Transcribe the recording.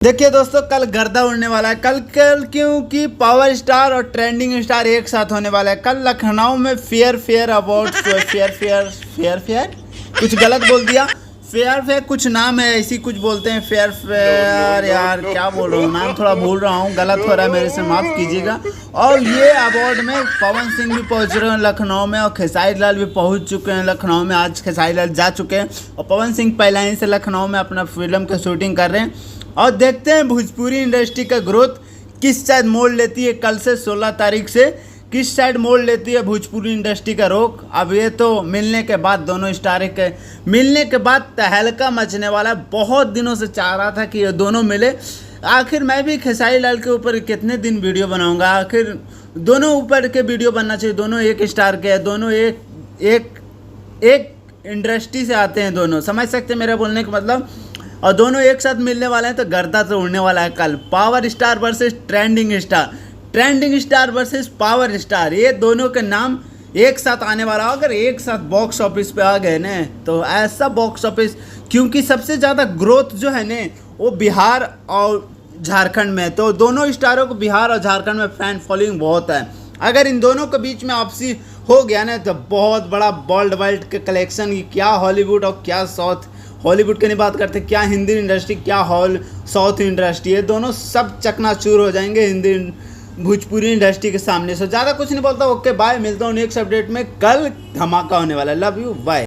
देखिए दोस्तों, कल गर्दा उड़ने वाला है। कल क्योंकि पावर स्टार और ट्रेंडिंग स्टार एक साथ होने वाला है। कल लखनऊ में फेयर अवार्ड फेयर कुछ गलत बोल दिया। फेयर कुछ नाम है, ऐसी कुछ बोलते हैं। फेयर यार क्या बोल रहा हूँ, नाम थोड़ा भूल रहा हूँ, गलत हो रहा है, मेरे से माफ़ कीजिएगा। और ये अवार्ड में पवन सिंह भी पहुँच रहे हैं लखनऊ में, और खेसारी लाल भी पहुँच चुके हैं लखनऊ में। आज खेसारी लाल जा चुके हैं और पवन सिंह पहले ही से लखनऊ में अपना फिल्म की शूटिंग कर रहे हैं। और देखते हैं भोजपुरी इंडस्ट्री का ग्रोथ किस साइड मोड़ लेती है। कल से 16 तारीख से किस साइड मोड़ लेती है भोजपुरी इंडस्ट्री का रुख। अब ये तो मिलने के बाद, दोनों स्टार के मिलने के बाद तहलका मचने वाला है। बहुत दिनों से चाह रहा था कि ये दोनों मिले। आखिर मैं भी खेसारी लाल के ऊपर कितने दिन वीडियो बनाऊंगा। आखिर दोनों ऊपर के वीडियो बनना चाहिए। दोनों एक स्टार के हैं, दोनों एक इंडस्ट्री से आते हैं। दोनों समझ सकते हैं मेरा बोलने का मतलब। और दोनों एक साथ मिलने वाले हैं तो गर्दा तो उड़ने वाला है। कल power star versus trending star versus power star, ये दोनों के नाम एक साथ आने वाला। अगर एक साथ बॉक्स ऑफिस पे आ गए न तो ऐसा बॉक्स ऑफिस, क्योंकि सबसे ज़्यादा ग्रोथ जो है न वो बिहार और झारखंड में। तो दोनों स्टारों को बिहार और झारखंड में फैन फॉलोइंग बहुत है। अगर इन दोनों के बीच में आपसी हो गया ना तो बहुत बड़ा वर्ल्ड वाइड के कलेक्शन की, क्या हॉलीवुड और क्या साउथ, हॉलीवुड की नहीं बात करते, क्या हिंदी इंडस्ट्री, क्या साउथ इंडस्ट्री, ये दोनों सब चकनाचूर हो जाएंगे हिंदी भोजपुरी इंडस्ट्री के सामने से। ज़्यादा कुछ नहीं बोलता। ओके बाय, मिलता हूँ नेक्स्ट अपडेट में। कल धमाका होने वाला है। Love you, bye.